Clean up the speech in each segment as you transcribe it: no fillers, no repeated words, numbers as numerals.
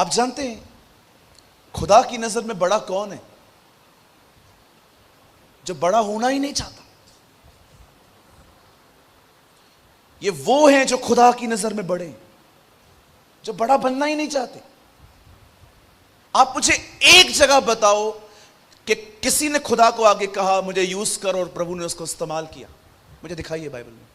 आप जानते हैं खुदा की नजर में बड़ा कौन है? जो बड़ा होना ही नहीं चाहता। ये वो हैं जो खुदा की नजर में बड़े हैं, जो बड़ा बनना ही नहीं चाहते। आप मुझे एक जगह बताओ कि किसी ने खुदा को आगे कहा मुझे यूज कर और प्रभु ने उसको इस्तेमाल किया। मुझे दिखाइए बाइबल में।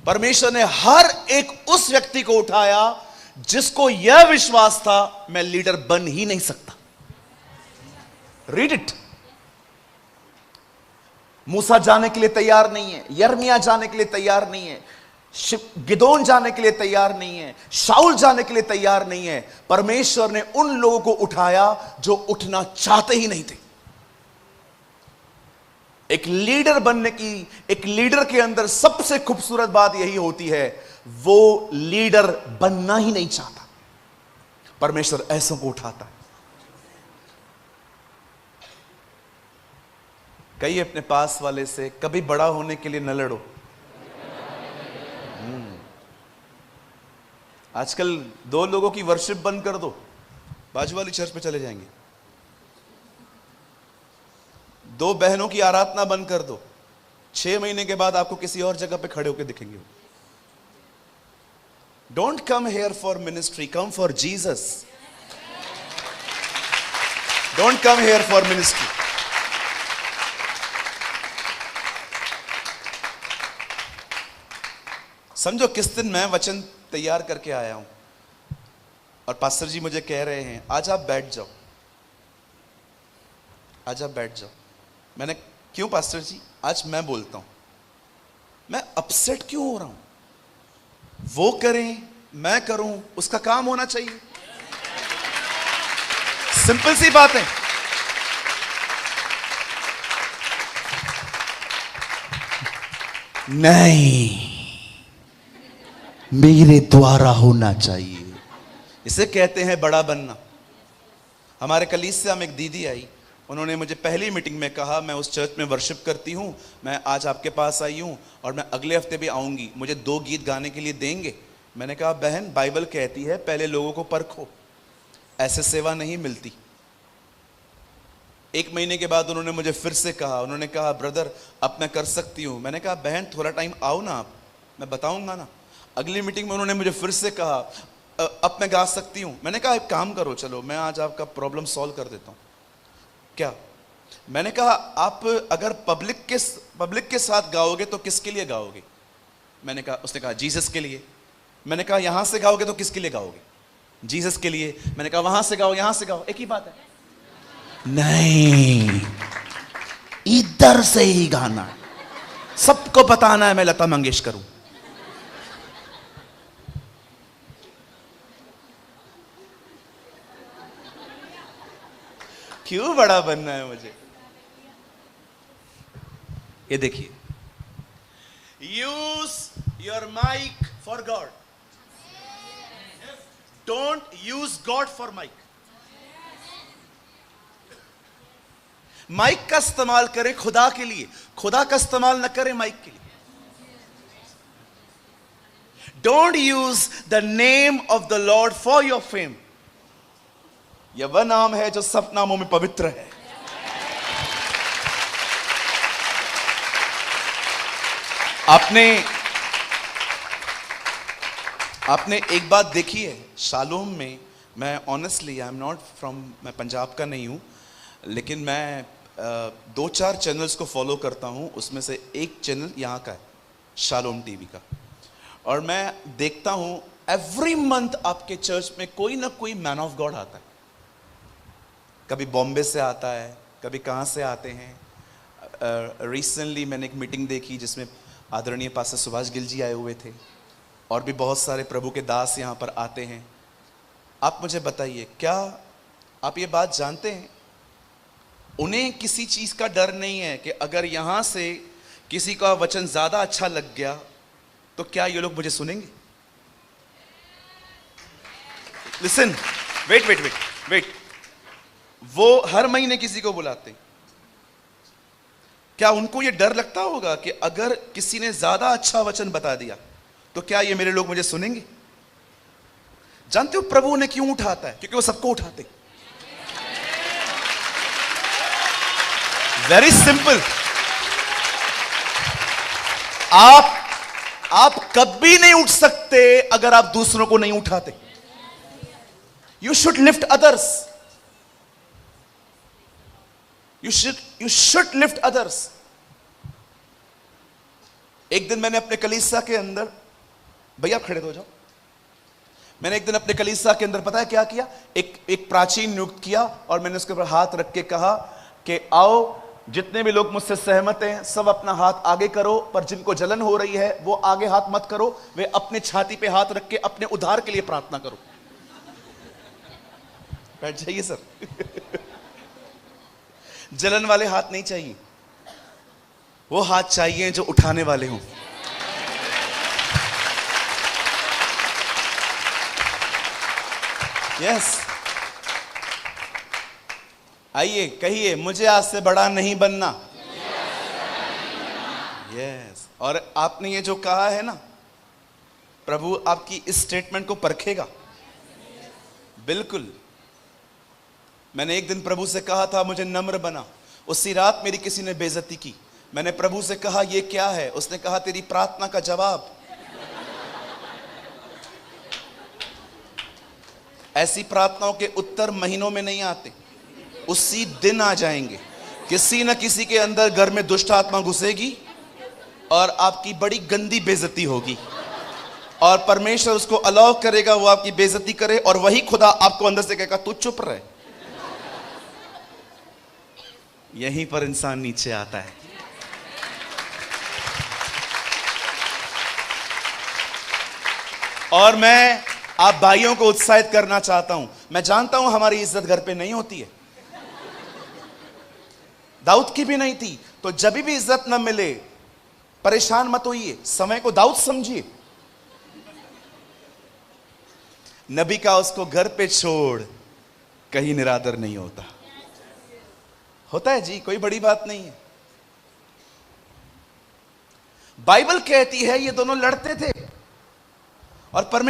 परमेश्वर ने हर एक उस व्यक्ति को उठाया जिसको यह विश्वास था मैं लीडर बन ही नहीं सकता। Read it. मूसा जाने के लिए तैयार नहीं है, यर्मिया जाने के लिए तैयार नहीं है, गिदोन जाने के लिए तैयार नहीं है, शाऊल जाने के लिए तैयार नहीं है। परमेश्वर ने उन लोगों को उठाया जो उठना चाहते ही नहीं थे। एक लीडर बनने की, एक लीडर के अंदर सबसे खूबसूरत बात यही होती है, वो लीडर बनना ही नहीं चाहता। परमेश्वर ऐसों को उठाता है। कहिए अपने पास वाले से, कभी बड़ा होने के लिए न लड़ो। आजकल दो लोगों की वर्शिप बंद कर दो, बाजू वाली चर्च पे चले जाएंगे। दो बहनों की आराधना बंद कर दो, 6 महीने के बाद आपको किसी और जगह पे खड़े होकर दिखेंगे। Don't come here for ministry, come for Jesus. Don't come here for ministry. समझो किस दिन मैं वचन तैयार करके आया हूं और पास्टर जी मुझे कह रहे हैं आज आप बैठ जाओ, आज आप बैठ जाओ। मैंने, क्यों पास्टर जी? आज मैं बोलता हूं। मैं अपसेट क्यों हो रहा हूं? वो करें मैं करूं, उसका काम होना चाहिए। सिंपल सी बात है। नहीं, मेरे द्वारा होना चाहिए। इसे कहते हैं बड़ा बनना। हमारे कलीसिया में एक दीदी आई, उन्होंने मुझे पहली मीटिंग में कहा मैं उस चर्च में वर्शिप करती हूं, मैं आज आपके पास आई हूं और मैं अगले हफ्ते भी आऊंगी, मुझे 2 गीत गाने के लिए देंगे? मैंने कहा बहन, बाइबल कहती है पहले लोगों को परखो, ऐसे सेवा नहीं मिलती। 1 महीने के बाद उन्होंने मुझे फिर से कहा, उन्होंने कहा ब्रदर अब मैं कर सकती हूं। मैंने कहा बहन थोड़ा टाइम आओ ना, आप, मैं बताऊंगा ना। अगली मीटिंग में उन्होंने मुझे फिर से कहा अब मैं गा सकती हूं। मैंने कहा एक काम करो, चलो मैं आज आपका प्रॉब्लम सॉल्व कर देता हूं। क्या? मैंने कहा आप अगर पब्लिक के साथ गाओगे तो किसके लिए गाओगे? मैंने कहा, उसने कहा जीसस के लिए। मैंने कहा यहां से गाओगे तो किसके लिए गाओगे? जीसस के लिए। मैंने कहा वहां से गाओ यहां से गाओ, एक ही बात है। नहीं, इधर से ही गाना है, सबको बताना है मैं लता मंगेशकर हूं। क्यों बड़ा बनना है मुझे? ये देखिए, use your mic for God, don't use God for mic. Mic का इस्तेमाल करें खुदा के लिए, खुदा का इस्तेमाल न करें माइक के लिए। Don't use the name of the Lord for your fame. यह वह नाम है जो सब नामों में पवित्र है। आपने एक बात देखी है शालोम में, मैं honestly I am not from, मैं पंजाब का नहीं हूं, लेकिन मैं 2-4 चैनल्स को फॉलो करता हूं, उसमें से एक चैनल यहां का है, शालोम टीवी का। और मैं देखता हूं एवरी मंथ आपके चर्च में कोई ना कोई मैन ऑफ गॉड आता है। कभी बॉम्बे से आता है, कभी कहाँ से आते हैं। रिसेंटली मैंने एक मीटिंग देखी जिसमें आदरणीय पास्टर सुभाष गिल जी आए हुए थे और भी बहुत सारे प्रभु के दास यहाँ पर आते हैं। आप मुझे बताइए, क्या आप ये बात जानते हैं, उन्हें किसी चीज़ का डर नहीं है कि अगर यहाँ से किसी का वचन ज़्यादा अच्छा लग गया तो क्या ये लोग मुझे सुनेंगे? लिसन, वेट, वो हर महीने किसी को बुलाते हैं। क्या उनको ये डर लगता होगा कि अगर किसी ने ज्यादा अच्छा वचन बता दिया तो क्या ये मेरे लोग मुझे सुनेंगे? जानते हो प्रभु उन्हें क्यों उठाता है? क्योंकि वो सबको उठाते। Very simple. आप कभी नहीं उठ सकते अगर आप दूसरों को नहीं उठाते। You should lift others. You should lift others. एक दिन मैंने अपने कलीसिया के अंदर, भैया आप खड़े हो जाओ, मैंने एक दिन अपने कलीसिया के अंदर पता है क्या किया? एक प्राचीन नियुक्त किया और मैंने उसके ऊपर हाथ रख के कहा कि आओ, जितने भी लोग मुझसे सहमत हैं सब अपना हाथ आगे करो, पर जिनको जलन हो रही है वो आगे हाथ मत करो, वे अपने छाती पे हाथ रख के अपने उद्धार के लिए प्रार्थना करो। बैठ जाइए सर। जलन वाले हाथ नहीं चाहिए, वो हाथ चाहिए जो उठाने वाले हों। यस, आइए कहिए, मुझे आज से बड़ा नहीं बनना। यस, और आपने ये जो कहा है ना, प्रभु आपकी इस स्टेटमेंट को परखेगा। बिल्कुल। मैंने एक दिन प्रभु से कहा था मुझे नम्र बना, उसी रात मेरी किसी ने बेइज्जती की। मैंने प्रभु से कहा ये क्या है? उसने कहा तेरी प्रार्थना का जवाब। ऐसी प्रार्थनाओं के उत्तर महीनों में नहीं आते, उसी दिन आ जाएंगे। किसी न किसी के अंदर घर में दुष्ट आत्मा घुसेगी और आपकी बड़ी गंदी बेइज्जती होगी, और परमेश्वर उसको अलाउ करेगा वो आपकी बेइज्जती करे, और वही खुदा आपको अंदर से कहेगा तू चुप रहे। यहीं पर इंसान नीचे आता है। और मैं आप भाइयों को उत्साहित करना चाहता हूं। मैं जानता हूं हमारी इज्जत घर पे नहीं होती है, दाऊद की भी नहीं थी। तो जब भी इज्जत न मिले परेशान मत होइए, समय को दाऊद समझिए। नबी का उसको घर पे छोड़ कहीं निरादर नहीं होता। होता है जी, कोई बड़ी बात नहीं है। बाइबल कहती है ये दोनों लड़ते थे और परमेश्वर